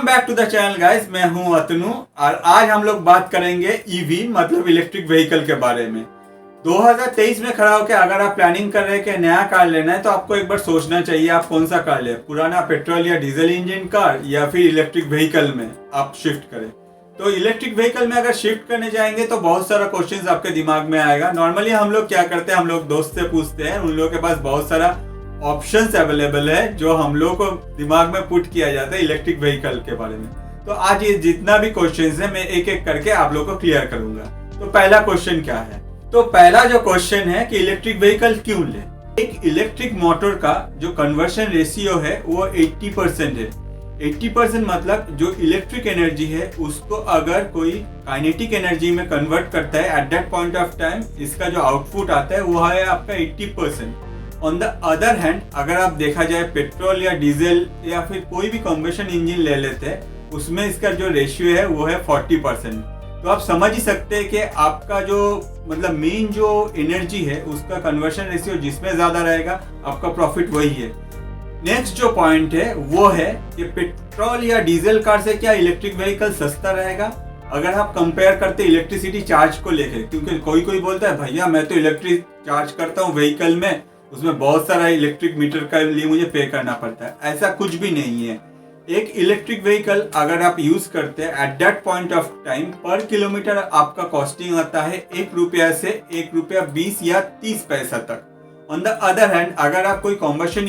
Welcome back to the channel guys, मैं हूं अतनु और आज हम लोग बात करेंगे ईवी मतलब इलेक्ट्रिक व्हीकल के बारे में। 2023 में खड़ा होकर अगर आप प्लानिंग कर रहे हैं कि नया कार लेना है तो आपको एक बार सोचना चाहिए आप कौन सा कार ले, पुराना पेट्रोल या डीजल इंजन कार या फिर इलेक्ट्रिक व्हीकल में आप शिफ्ट करें। तो इलेक्ट्रिक व्हीकल में अगर शिफ्ट करने जाएंगे तो बहुत सारा क्वेश्चंस आपके दिमाग में आएगा। नॉर्मली हम लोग क्या करते हैं, हम लोग दोस्त से पूछते हैं, उन लोगों के पास बहुत सारा ऑप्शंस अवेलेबल है जो हम लोग को दिमाग में पुट किया जाता है इलेक्ट्रिक व्हीकल के बारे में। तो आज ये जितना भी क्वेश्चंस है मैं एक एक करके आप लोगों को क्लियर करूंगा। तो पहला क्वेश्चन क्या है, तो पहला जो क्वेश्चन है कि इलेक्ट्रिक व्हीकल क्यों ले। एक इलेक्ट्रिक मोटर का जो कन्वर्शन रेशियो है वो 80% है। 80% मतलब जो इलेक्ट्रिक एनर्जी है उसको अगर कोई काइनेटिक एनर्जी में कन्वर्ट करता है at that point of time, इसका जो आउटपुट आता है वो है आपका 80%। ऑन द अदर हैंड अगर आप देखा जाए पेट्रोल या डीजल या फिर कोई भी कॉम्बशन इंजन ले लेते हैं उसमें इसका जो रेशियो है वो है 40%। तो आप समझ ही सकते हैं कि आपका जो मतलब मेन जो एनर्जी है उसका कन्वर्शन रेशियो जिसमें ज्यादा रहेगा आपका प्रॉफिट वही है। नेक्स्ट जो पॉइंट है वो है कि पेट्रोल या डीजल कार से क्या इलेक्ट्रिक व्हीकल सस्ता रहेगा अगर आप कंपेयर करते इलेक्ट्रिसिटी चार्ज को लेकर, क्योंकि कोई बोलता है भैया मैं तो इलेक्ट्रिक चार्ज करता हूँ व्हीकल में, उसमें बहुत सारा इलेक्ट्रिक मीटर का लिए मुझे पे करना पड़ता है। ऐसा कुछ भी नहीं है। एक इलेक्ट्रिक व्हीकल अगर आप यूज करते हैं at that point of time पर किलोमीटर आपका कॉस्टिंग आता है 1 रुपया से 1 रुपया 20 या 30 पैसा तक। ऑन द अदर हैंड अगर आप कोई कॉम्बशन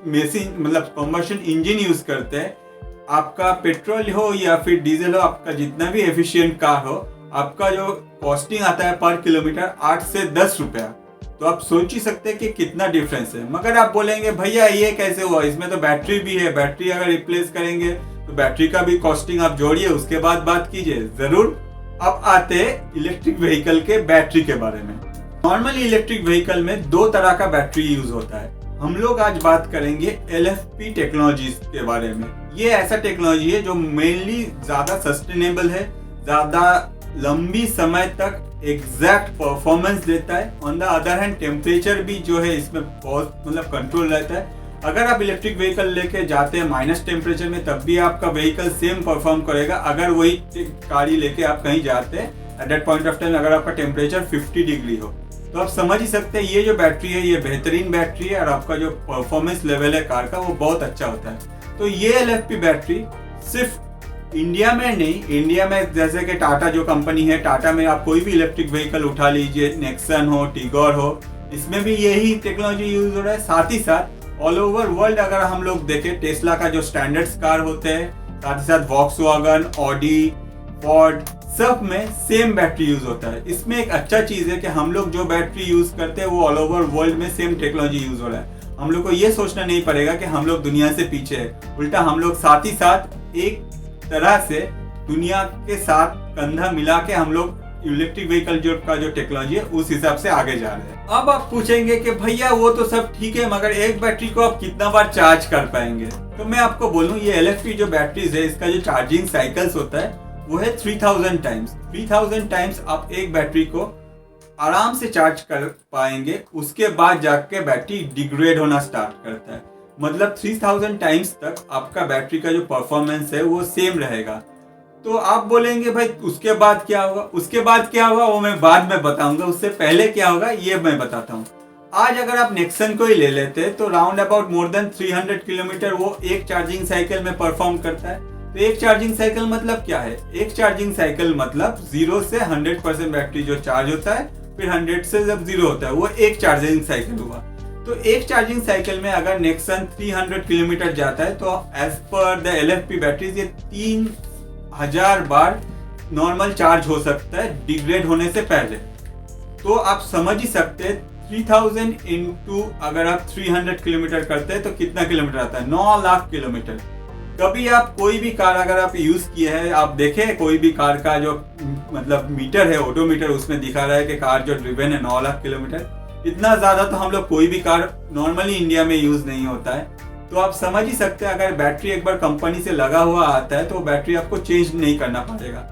मशीन मतलब कॉम्बशन इंजन यूज करते हैं, आपका पेट्रोल हो या फिर डीजल हो, आपका जितना भी एफिशिएंट कार हो, आपका जो कॉस्टिंग आता है पर किलोमीटर 8 से 10 रुपया। तो आप सोच ही सकते हैं कि कितना डिफरेंस है। मगर आप बोलेंगे भैया ये कैसे हुआ, इसमें तो बैटरी भी है, बैटरी अगर रिप्लेस करेंगे तो बैटरी का भी कॉस्टिंग आप जोड़िए उसके बाद बात कीजिए। जरूर। अब आते हैं इलेक्ट्रिक व्हीकल के बैटरी के बारे में। नॉर्मली इलेक्ट्रिक व्हीकल में 2 तरह का बैटरी यूज होता है। हम लोग आज बात करेंगे LFP टेक्नोलॉजी के बारे में। ये ऐसा टेक्नोलॉजी है जो मेनली ज्यादा सस्टेनेबल है, ज्यादा लंबी समय तक एग्जैक्ट परफॉर्मेंस देता है। On the other hand temperature भी जो है इसमें बहुत मतलब कंट्रोल रहता है। अगर आप इलेक्ट्रिक व्हीकल लेके जाते हैं माइनस टेम्परेचर में तब भी आपका व्हीकल सेम परफॉर्म करेगा। अगर वही गाड़ी लेके आप कहीं जाते हैं at that point of time अगर आपका टेम्परेचर 50 डिग्री हो, तो आप समझ ही सकते हैं ये जो बैटरी है ये बेहतरीन बैटरी है और आपका जो परफॉर्मेंस लेवल है कार का वो बहुत अच्छा होता है। तो ये LFP बैटरी सिर्फ इंडिया में नहीं, इंडिया में जैसे कि टाटा जो कंपनी है, टाटा में आप कोई भी इलेक्ट्रिक व्हीकल उठा लीजिए, नेक्सन हो, टिगोर हो, इसमें भी यही टेक्नोलॉजी यूज हो रहा है। साथ ही साथ ऑल ओवर वर्ल्ड अगर हम लोग देखें टेस्ला का जो स्टैंडर्ड्स कार होते हैं, साथ ही साथ वॉक्सवैगन, ऑडी, फोर्ड, सब में सेम बैटरी यूज होता है। इसमें एक अच्छा चीज है कि हम लोग जो बैटरी यूज करते हैं वो ऑल ओवर वर्ल्ड में सेम टेक्नोलॉजी यूज हो रहा है। हम लोग को ये सोचना नहीं पड़ेगा कि हम लोग दुनिया से पीछे है, उल्टा हम लोग साथ ही साथ एक तरह से दुनिया के साथ कंधा मिला के हम लोग इलेक्ट्रिक व्हीकल जो टेक्नोलॉजी है उस हिसाब से आगे जा रहे हैं। अब आप पूछेंगे कि भैया वो तो सब ठीक है मगर एक बैटरी को आप कितना बार चार्ज कर पाएंगे। तो मैं आपको बोलूं ये LFP जो बैटरीज है इसका जो चार्जिंग साइकिल्स होता है वो है 3000 टाइम्स। 3000 टाइम्स आप एक बैटरी को आराम से चार्ज कर पाएंगे, उसके बाद जाके बैटरी डिग्रेड होना स्टार्ट करता है। मतलब 3000 टाइम्स तक आपका बैटरी का जो परफॉर्मेंस है वो सेम रहेगा। तो आप बोलेंगे भाई उसके बाद क्या होगा, उसके बाद क्या होगा वो मैं बाद में बताऊंगा, उससे पहले क्या होगा ये मैं बताता हूँ। आज अगर आप नेक्सन को ही ले लेते हैं तो round about more than 300 kilometre वो एक चार्जिंग साइकिल में परफॉर्म करता है। तो एक चार्जिंग साइकिल मतलब क्या है, एक चार्जिंग साइकिल मतलब 0 से 100% बैटरी जो चार्ज होता है फिर 100 से जब 0 होता है वो एक चार्जिंग साइकिल हुआ। तो एक चार्जिंग साइकिल में अगर नेक्सन 300 किलोमीटर जाता है तो as per the LFP batteries ये 3000 बार नॉर्मल चार्ज हो सकता है डिग्रेड होने से पहले। तो आप समझ ही सकते हैं 3000 इंटू अगर आप 300 किलोमीटर करते हैं तो कितना किलोमीटर आता है, 9 लाख किलोमीटर। कभी आप कोई भी कार अगर आप यूज किए हैं, आप देखें कोई भी कार का जो मतलब मीटर है ऑडोमीटर उसमें दिखा रहा है कि कार जो ड्रिवन है 9 लाख किलोमीटर। इतना ज्यादा तो हम लोग कोई भी कार नॉर्मली इंडिया में यूज नहीं होता है। तो आप समझ ही सकते हैं अगर बैटरी एक बार कंपनी से लगा हुआ आता है तो बैटरी आपको चेंज नहीं करना पड़ेगा।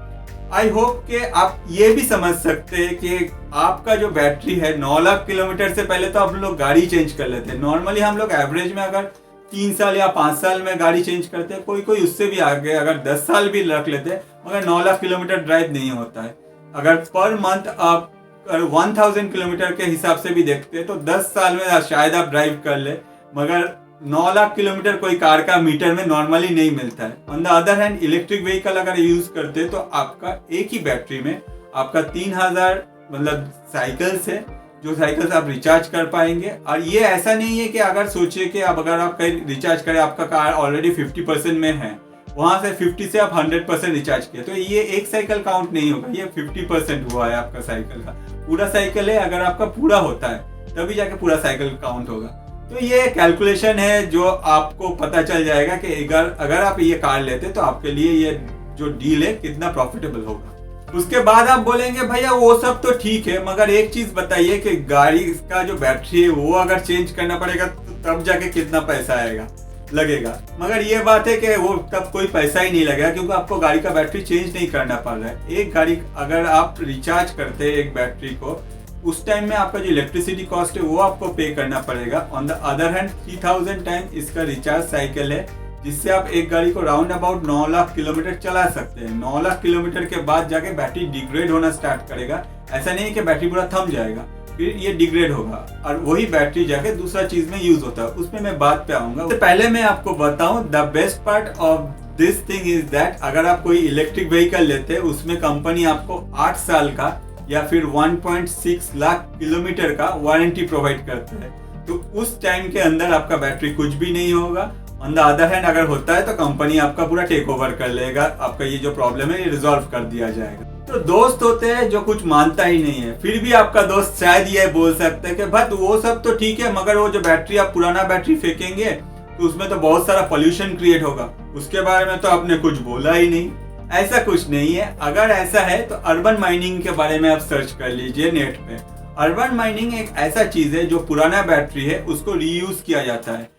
आई होप कि आप ये भी समझ सकते हैं कि आपका जो बैटरी है 9 लाख किलोमीटर से पहले तो आप लोग गाड़ी चेंज कर लेते हैं। नॉर्मली हम लोग एवरेज में अगर 3 साल या 5 साल में गाड़ी चेंज करते हैं, कोई कोई उससे भी आगे अगर 10 साल भी रख लेते हैं, मगर 9 लाख किलोमीटर ड्राइव नहीं होता है। अगर पर मंथ आप 1000 किलोमीटर के हिसाब से भी देखते हैं तो 10 साल में शायद आप ड्राइव कर ले, मगर 9 लाख किलोमीटर कोई कार का मीटर में नॉर्मली नहीं मिलता है। On the other hand electric vehicle अगर यूज करते हैं तो आपका एक ही बैटरी में आपका 3000 मतलब साइकिल्स है, जो साइकिल्स आप रिचार्ज कर पाएंगे। और ये ऐसा नहीं है कि अगर सोचिए कि अब अगर आप कहीं रिचार्ज करें, आपका कार ऑलरेडी 50% में है, वहां से 50 से आप 100% रिचार्ज किया तो ये एक साइकिल काउंट नहीं होगा, ये 50% हुआ है आपका साइकिल का। पूरा साइकिल है, अगर आपका पूरा होता है तभी जाके पूरा साइकिल काउंट होगा। तो ये कैलकुलेशन है जो आपको पता चल जाएगा कि अगर आप ये कार लेते तो आपके लिए ये जो डील है कितना प्रॉफिटेबल होगा। उसके बाद आप बोलेंगे भैया वो सब तो ठीक है, मगर एक चीज बताइए कि गाड़ी का जो बैटरी है वो अगर चेंज करना पड़ेगा तो तब जाके कितना पैसा आएगा लगेगा। मगर ये बात है कि वो तब कोई पैसा ही नहीं लगेगा, क्योंकि आपको गाड़ी का बैटरी चेंज नहीं करना पड़ रहा है। एक गाड़ी अगर आप रिचार्ज करते हैं एक बैटरी को, उस टाइम में आपका जो इलेक्ट्रिसिटी कॉस्ट है वो आपको पे करना पड़ेगा। On the other hand 3000 time इसका रिचार्ज साइकिल है, जिससे आप एक गाड़ी को राउंड अबाउट 9 लाख किलोमीटर चला सकते हैं। 9 लाख किलोमीटर के बाद जाके बैटरी डिग्रेड होना स्टार्ट करेगा। ऐसा नहीं है कि बैटरी पूरा थम जाएगा, फिर ये डिग्रेड होगा और वही बैटरी जाके दूसरा चीज में यूज होता है। उसमें मैं बात पे आऊंगा। उससे पहले मैं आपको बताऊं the best part of this thing is that अगर आप कोई इलेक्ट्रिक व्हीकल लेते हैं उसमें कंपनी आपको 8 साल का या फिर 1.6 लाख किलोमीटर का वारंटी प्रोवाइड करता है। तो उस टाइम के अंदर आपका बैटरी कुछ भी नहीं होगा। ऑन द अदर हैंड अगर होता है तो कंपनी आपका पूरा टेक ओवर कर लेगा, आपका ये जो प्रॉब्लम है ये रिजॉल्व कर दिया जाएगा। तो दोस्त होते हैं जो कुछ मानता ही नहीं है, फिर भी आपका दोस्त शायद ये बोल सकते हैं कि भाई वो सब तो ठीक है, मगर वो जो बैटरी आप पुराना बैटरी फेंकेंगे तो उसमें तो बहुत सारा पोल्यूशन क्रिएट होगा, उसके बारे में तो आपने कुछ बोला ही नहीं। ऐसा कुछ नहीं है। अगर ऐसा है तो अर्बन माइनिंग के बारे में आप सर्च कर लीजिए नेट पे। अर्बन माइनिंग एक ऐसा चीज है जो पुराना बैटरी है उसको रीयूज किया जाता है।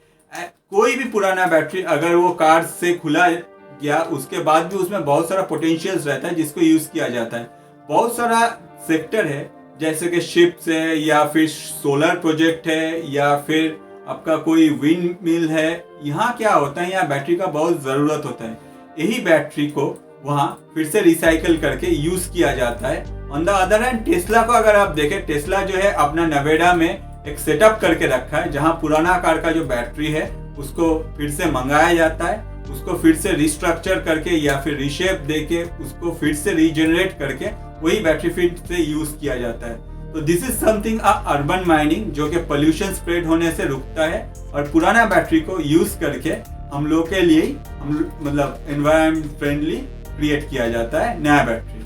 कोई भी पुराना बैटरी अगर वो कार से खुला गया उसके बाद भी उसमें बहुत सारा पोटेंशियल्स रहता है जिसको यूज किया जाता है। बहुत सारा सेक्टर है जैसे कि शिप्स है या फिर सोलर प्रोजेक्ट है या फिर आपका कोई विंड मिल है। यहाँ क्या होता है, यहाँ बैटरी का बहुत जरूरत होता है। यही बैटरी को वहाँ फिर से रिसाइकल करके यूज किया जाता है। On the other hand Tesla को अगर आप देखें, टेस्ला जो है अपना नवेडा में एक सेटअप करके रखा है जहाँ पुराना कार का जो बैटरी है उसको फिर से मंगाया जाता है, उसको फिर से रिस्ट्रक्चर करके या फिर रिशेप देके उसको फिर से रीजनरेट करके वही बैटरी फिर से यूज किया जाता है। तो this is something urban mining जो कि पोल्यूशन स्प्रेड होने से रुकता है और पुराना बैटरी को यूज करके हम लोग के लिए मतलब एनवायरमेंट फ्रेंडली क्रिएट किया जाता है नया बैटरी।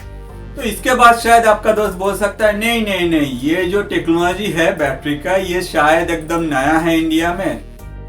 तो इसके बाद शायद आपका दोस्त बोल सकता है नहीं नहीं नहीं, ये जो टेक्नोलॉजी है बैटरी का ये शायद एकदम नया है इंडिया में,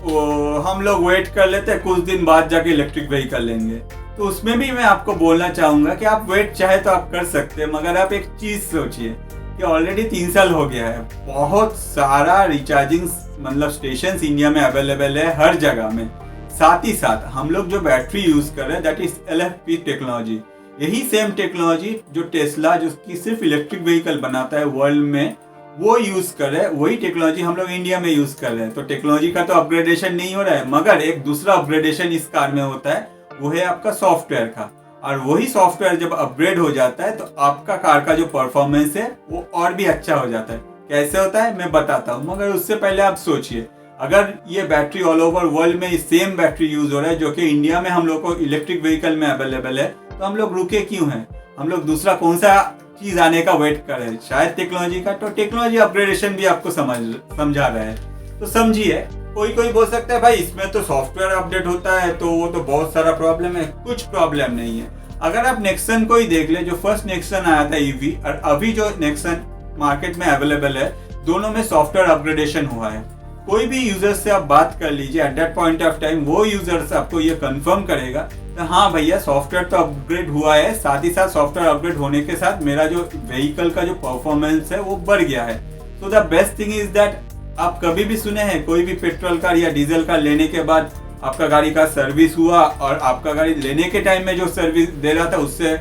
वो हम लोग वेट कर लेते हैं कुछ दिन बाद जाके इलेक्ट्रिक व्हीकल लेंगे। तो उसमें भी मैं आपको बोलना चाहूंगा कि आप वेट चाहे तो आप कर सकते हैं, मगर आप एक चीज सोचिए कि ऑलरेडी 3 साल हो गया है, बहुत सारा रिचार्जिंग मतलब स्टेशन इंडिया में अवेलेबल है हर जगह में। साथ ही साथ हम लोग जो बैटरी यूज कर रहे हैं दैट इज LFP टेक्नोलॉजी। यही सेम टेक्नोलॉजी जो टेस्ला जो की सिर्फ इलेक्ट्रिक व्हीकल बनाता है वर्ल्ड में वो यूज कर रहे हैं, वही टेक्नोलॉजी हम लोग इंडिया में यूज कर रहे हैं। तो टेक्नोलॉजी का तो अपग्रेडेशन नहीं हो रहा है, मगर एक दूसरा अपग्रेडेशन इस कार में होता है, वो है आपका सॉफ्टवेयर का। और वही सॉफ्टवेयर जब अपग्रेड हो जाता है तो आपका कार का जो परफॉर्मेंस है वो और भी अच्छा हो जाता है। कैसे होता है मैं बताता हूँ, मगर उससे पहले आप सोचिए अगर ये बैटरी ऑल ओवर वर्ल्ड में सेम बैटरी यूज हो रहा है जो कि इंडिया में हम लोग को इलेक्ट्रिक व्हीकल में अवेलेबल है, तो हम लोग रुके क्यों हैं? हम लोग दूसरा कौन सा चीज आने का वेट कर रहे हैं? शायद टेक्नोलॉजी का। तो टेक्नोलॉजी अपग्रेडेशन भी आपको समझा रहा है, तो समझिए। कोई कोई बोल सकता है भाई इसमें तो सॉफ्टवेयर अपडेट होता है तो वो तो बहुत सारा प्रॉब्लम है। कुछ प्रॉब्लम नहीं है। अगर आप नेक्सन को ही देख ले, जो फर्स्ट नेक्सन आया था ईवी और अभी जो नेक्सन मार्केट में अवेलेबल है, दोनों में सॉफ्टवेयर अपग्रेडेशन हुआ है। कोई भी यूजर से आप बात कर लीजिए at that point of time, वो यूजर्स आपको ये कंफर्म करेगा तो हाँ भैया सॉफ्टवेयर तो अपग्रेड हुआ है, साथ ही साथ सॉफ्टवेयर अपग्रेड होने के साथ मेरा जो व्हीकल का जो परफॉर्मेंस है वो बढ़ गया है। तो the best thing is that आप कभी भी सुने हैं कोई भी पेट्रोल कार या डीजल कार लेने के बाद आपका गाड़ी का सर्विस हुआ और आपका गाड़ी लेने के टाइम में जो सर्विस दे रहा था उससे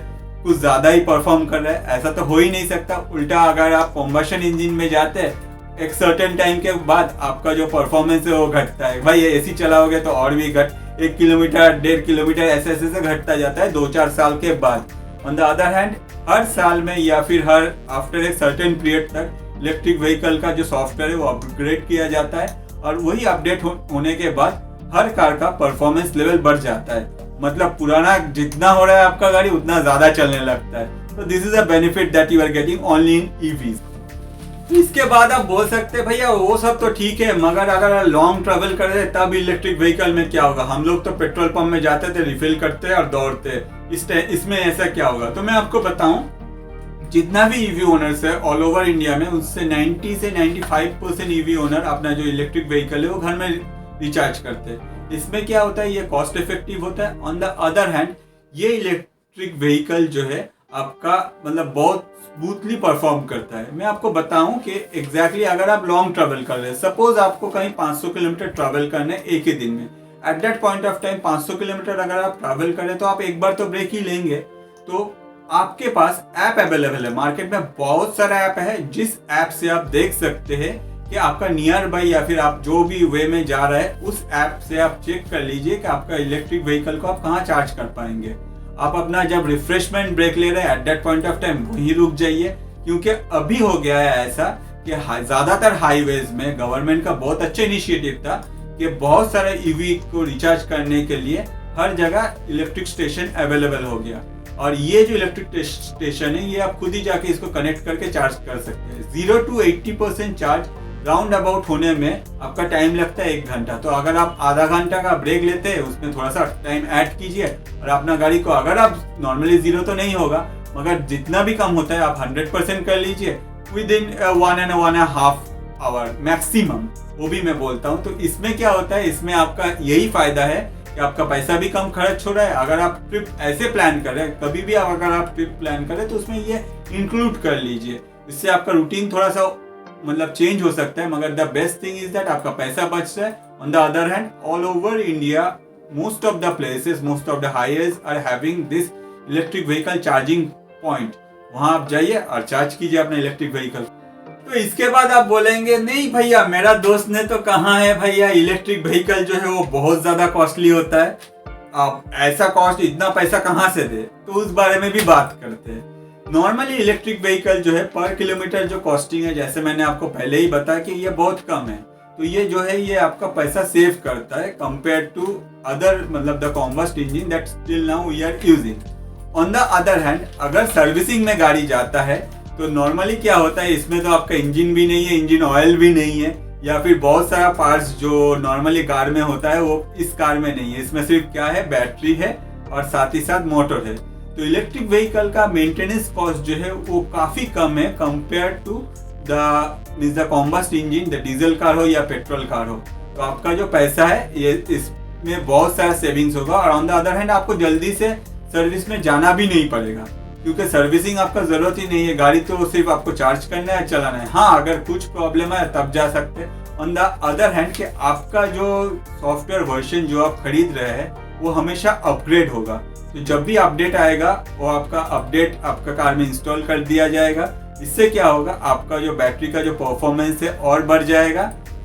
कुछ ज्यादा ही परफॉर्म कर रहा है? ऐसा तो हो ही नहीं सकता। उल्टा अगर आप कॉम्बशन इंजन में जाते हैं एक सर्टेन टाइम के बाद आपका जो परफॉर्मेंस है वो घटता है। भाई एसी चलाओगे तो और भी 1 किलोमीटर 1.5 किलोमीटर ऐसे ऐसे से घटता जाता है 2-4 साल के बाद। ऑन द अदर हैंड हर साल में या फिर हर आफ्टर एक सर्टेन पीरियड तक इलेक्ट्रिक व्हीकल का जो सॉफ्टवेयर है वो अपग्रेड किया जाता है और वही अपडेट होने के बाद हर कार का परफॉर्मेंस लेवल बढ़ जाता है। मतलब पुराना जितना हो रहा है आपका गाड़ी उतना ज्यादा चलने लगता है। तो this is a benefit that you are getting only in EVs. इसके बाद आप बोल सकते हैं भैया वो सब तो ठीक है, मगर अगर लॉन्ग ट्रेवल कर रहे तब इलेक्ट्रिक व्हीकल में क्या होगा? हम लोग तो पेट्रोल पंप में जाते थे, रिफिल करते और दौड़ते, इसमें ऐसा क्या होगा? तो मैं आपको बताऊं, जितना भी ईवी ओनर्स है ऑल ओवर इंडिया में, उससे 90 से 95% ईवी ओनर अपना जो इलेक्ट्रिक व्हीकल है वो घर में रिचार्ज करते हैं। इसमें क्या होता है, ये कॉस्ट इफेक्टिव होता है। ऑन द अदर हैंड ये इलेक्ट्रिक व्हीकल जो है आपका मतलब बहुत स्मूथली परफॉर्म करता है। मैं आपको बताऊं कि एग्जैक्टली अगर आप लॉन्ग ट्रैवल कर रहे हैं, सपोज आपको कहीं 500 किलोमीटर ट्रैवल करने एक ही दिन में, at that point of time 500 kilometre अगर आप ट्रैवल करें तो आप एक बार तो ब्रेक ही लेंगे। तो आपके पास ऐप अवेलेबल है, मार्केट में बहुत सारा ऐप है जिस ऐप से आप देख सकते हैं कि आपका नियर बाई या फिर आप जो भी वे में जा रहे हैं उस ऐप से आप चेक कर लीजिए कि आपका इलेक्ट्रिक व्हीकल को आप कहाँ चार्ज कर पाएंगे। आप अपना जब रिफ्रेशमेंट ब्रेक ले रहे हैं at that point of time वहीं रुक जाइए, क्योंकि अभी हो गया है ऐसा कि ज्यादातर हाईवेज में गवर्नमेंट का बहुत अच्छा इनिशिएटिव था कि बहुत सारे ईवी को रिचार्ज करने के लिए हर जगह इलेक्ट्रिक स्टेशन अवेलेबल हो गया। और ये जो इलेक्ट्रिक स्टेशन है ये आप खुद ही जाके इसको कनेक्ट करके चार्ज कर सकते हैं। 0 to 80% चार्ज राउंड अबाउट होने में आपका टाइम लगता है 1 घंटा। तो अगर आप आधा घंटा का ब्रेक लेते हैं उसमें थोड़ा सा टाइम ऐड कीजिए और अपना गाड़ी को, अगर आप नॉर्मली 0 तो नहीं होगा मगर जितना भी कम होता है आप 100% कर लीजिए विद इन 1.5 आवर मैक्सिमम, वो भी मैं बोलता हूँ। तो इसमें क्या होता है, इसमें आपका यही फायदा है कि आपका पैसा भी कम खर्च हो रहा है। अगर आप ट्रिप ऐसे प्लान कर रहे हैं, कभी भी अगर आप ट्रिप प्लान करें तो उसमें ये इंक्लूड कर लीजिए, इससे आपका रूटीन थोड़ा सा मतलब चेंज हो सकता है। मगर the best thing is that आपका पैसा बच रहा है। On the other hand all over India most of the places, most of the highways are having this electric vehicle charging point. वहां आप जाइए और चार्ज कीजिए अपने इलेक्ट्रिक व्हीकल। तो इसके बाद आप बोलेंगे नहीं भैया मेरा दोस्त ने तो कहा है भैया इलेक्ट्रिक व्हीकल जो है वो बहुत ज्यादा कॉस्टली होता है, आप ऐसा कॉस्ट इतना पैसा कहाँ से दे? तो उस बारे में भी बात करते हैं। नॉर्मली इलेक्ट्रिक व्हीकल जो है पर किलोमीटर जो कॉस्टिंग है, जैसे मैंने आपको पहले ही बताया कि ये बहुत कम है। तो ये जो है ये आपका पैसा सेव करता है कंपेयर टू अदर मतलब the combust engine that still now we are using. On the other hand अगर सर्विसिंग में गाड़ी जाता है तो नॉर्मली क्या होता है, इसमें तो आपका इंजन भी नहीं है, इंजन ऑयल भी नहीं है, या फिर बहुत सारा पार्ट्स जो नॉर्मली कार में होता है वो इस कार में नहीं है। इसमें सिर्फ क्या है, बैटरी है और साथ ही साथ मोटर है। तो इलेक्ट्रिक व्हीकल का मेंटेनेंस कॉस्ट जो है वो काफी कम है compare to the combust engine, the diesel car हो या पेट्रोल कार हो। तो आपका जो पैसा है ये इसमें बहुत सारा सेविंग्स होगा। और ऑन द अदर हैंड आपको जल्दी से सर्विस में जाना भी नहीं पड़ेगा, क्योंकि सर्विसिंग आपका जरूरत ही नहीं है, गाड़ी तो सिर्फ आपको चार्ज करना है, चलाना है। हाँ अगर कुछ प्रॉब्लम है तब जा सकते हैं। ऑन द अदर हैंड कि आपका जो सॉफ्टवेयर वर्जन जो आप खरीद रहे हैं वो हमेशा अपग्रेड होगा। तो जब भी अपडेट आएगा वो आपका अपडेट आपका कार में इंस्टॉल कर दिया जाएगा। इससे क्या होगा, आपका जो बैटरी का जो परफॉर्मेंस है और बढ़ जाएगा,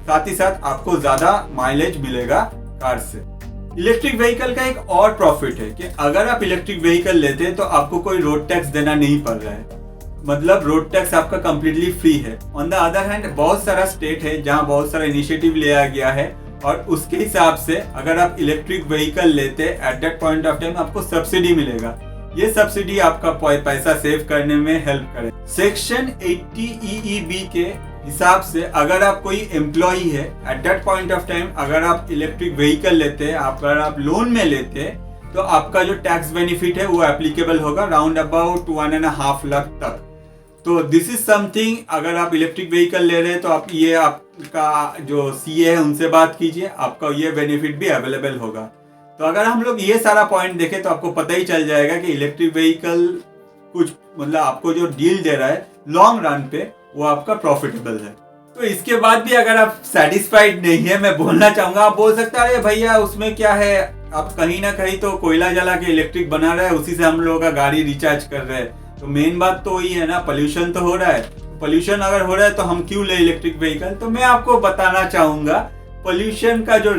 साथ ही साथ आपको ज्यादा माइलेज मिलेगा कार से। इलेक्ट्रिक व्हीकल का एक और प्रॉफिट है कि अगर आप इलेक्ट्रिक व्हीकल लेते हैं तो आपको कोई रोड टैक्स देना नहीं पड़ रहा है, मतलब रोड टैक्स आपका कंप्लीटली फ्री है। ऑन द अदर हैंड बहुत सारा स्टेट है जहां बहुत सारा इनिशिएटिव लिया गया है और उसके हिसाब से अगर आप इलेक्ट्रिक व्हीकल लेते at that point of time आपको सब्सिडी मिलेगा। ये सब्सिडी आपका पैसा सेव करने में हेल्प करे। सेक्शन 80 EEB के हिसाब से अगर आप कोई एम्प्लॉई है at that point of time, अगर आप इलेक्ट्रिक व्हीकल लेते हैं, अगर आप लोन में लेते हैं तो आपका जो टैक्स बेनिफिट है वो एप्लीकेबल होगा राउंड अबाउट 1.5 लाख तक। तो दिस इज समथिंग, अगर आप इलेक्ट्रिक व्हीकल ले रहे हैं तो आप ये आपका जो CA है उनसे बात कीजिए, आपका ये बेनिफिट भी अवेलेबल होगा। तो अगर हम लोग ये सारा पॉइंट देखें तो आपको पता ही चल जाएगा कि इलेक्ट्रिक व्हीकल कुछ मतलब आपको जो डील दे रहा है लॉन्ग रन पे वो आपका प्रॉफिटेबल है। तो इसके बाद भी अगर आप सेटिस्फाइड नहीं है, मैं बोलना चाहूंगा, आप बोल सकते हैं अरे भैया उसमें क्या है, आप कहीं ना कहीं तो कोयला जला के इलेक्ट्रिक बना रहे हैं, उसी से हम लोगों का गाड़ी रिचार्ज कर रहे हैं। तो मेन बात तो वही है ना, पोल्यूशन तो हो रहा है। पोल्यूशन अगर हो रहा है तो हम क्यों ले इलेक्ट्रिक व्हीकल। तो मैं आपको बताना चाहूंगा पोल्यूशन का जो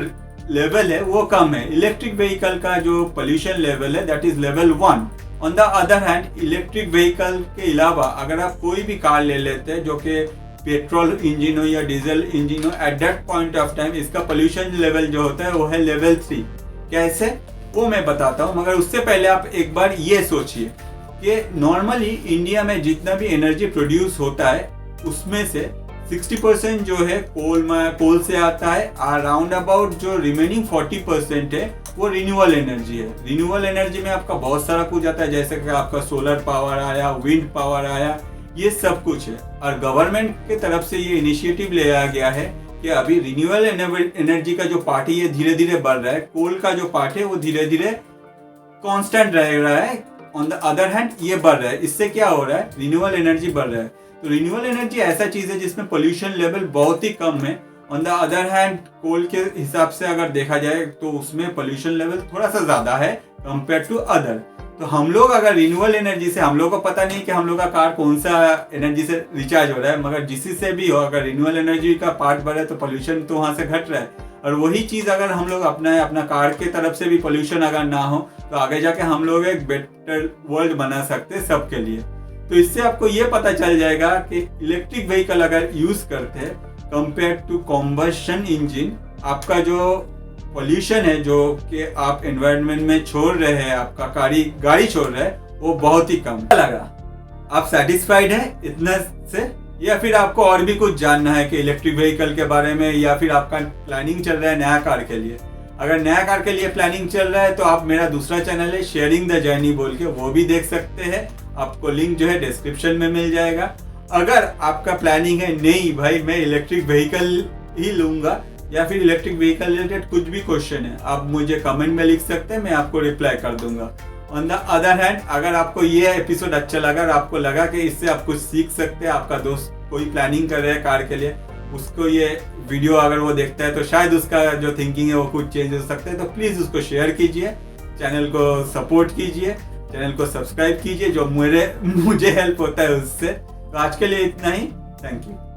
लेवल है वो कम है। इलेक्ट्रिक व्हीकल का जो पोल्यूशन लेवल है that is level 1। On the other hand electric vehicle के अलावा अगर आप कोई भी कार ले लेते हैं जो कि पेट्रोल इंजन हो या डीजल इंजन हो, at that point of time इसका पोल्यूशन लेवल जो होता है वो है लेवल 3। कैसे वो मैं बताता हूँ, मगर उससे पहले आप एक बार ये सोचिए कि नॉर्मली इंडिया में जितना भी एनर्जी प्रोड्यूस होता है उसमें से 60% जो है कोल से आता है। अराउंड अबाउट जो रिमेनिंग 40% है वो रिन्यूएबल एनर्जी है। रिन्यूएबल एनर्जी में आपका बहुत सारा कुछ आता है, जैसे कि आपका सोलर पावर आया, विंड पावर आया, ये सब कुछ है। और गवर्नमेंट की तरफ से ये इनिशिएटिव लिया गया है कि अभी रिन्यूएबल एनर्जी का जो पार्ट है ये धीरे धीरे बढ़ रहा है, कोल का जो पार्ट है वो धीरे धीरे कांस्टेंट रह रहा है। ऑन द अदर हैंड ये बढ़ रहा है। इससे क्या हो रहा है, रिन्यूएबल एनर्जी बढ़ रहा है। तो रिन्यूएबल एनर्जी ऐसा चीज है जिसमें पोल्यूशन लेवल बहुत ही कम है। ऑन द अदर हैंड कोल के हिसाब से अगर देखा जाए तो उसमें पोल्यूशन लेवल थोड़ा सा ज्यादा है कंपेयर टू अदर। तो हम लोग अगर रिन्यूएबल एनर्जी से, हम लोग को पता नहीं कि हम लोग का कार कौन सा एनर्जी से रिचार्ज हो रहा है, मगर जिस से भी हो अगर रिन्यूएबल एनर्जी का पार्ट बढ़े तो पोल्यूशन तो वहां से घट रहा है। और वही चीज अगर हम लोग अपना कार के तरफ से भी पोल्यूशन अगर ना हो तो आगे जाके हम लोग एक बेटर वर्ल्ड बना सकते हैं सबके लिए। तो इससे आपको ये पता चल जाएगा कि इलेक्ट्रिक व्हीकल अगर यूज करते हैं कंपेयर टू कॉम्बशन इंजन, आपका जो पोल्यूशन है जो कि आप एनवायरनमेंट में छोड़ रहे हैं, आपका गाड़ी छोड़ रहे हैं, वो बहुत ही कम लगा। आप सेटिस्फाइड है इतना से, या फिर आपको और भी कुछ जानना है कि इलेक्ट्रिक व्हीकल के बारे में, या फिर आपका प्लानिंग चल रहा है नया कार के लिए। अगर नया कार के लिए प्लानिंग चल रहा है तो आप मेरा दूसरा चैनल है शेयरिंग द जर्नी बोल के, वो भी देख सकते हैं। आपको लिंक जो है डिस्क्रिप्शन में मिल जाएगा। अगर आपका प्लानिंग है नहीं भाई मैं इलेक्ट्रिक व्हीकल ही लूंगा, या फिर इलेक्ट्रिक व्हीकल रिलेटेड कुछ भी क्वेश्चन है, आप मुझे कमेंट में लिख सकते हैं, मैं आपको रिप्लाई कर दूंगा। ऑन द अदर हैंड अगर आपको ये एपिसोड अच्छा लगा और आपको लगा कि इससे आप कुछ सीख सकते हैं, आपका दोस्त कोई प्लानिंग कर रहा है कार के लिए, उसको ये वीडियो अगर वो देखता है तो शायद उसका जो थिंकिंग है वो कुछ चेंज हो सकता है, तो प्लीज़ उसको शेयर कीजिए, चैनल को सपोर्ट कीजिए, चैनल को सब्सक्राइब कीजिए, जो मुझे हेल्प होता है उससे। तो आज के लिए इतना ही, थैंक यू।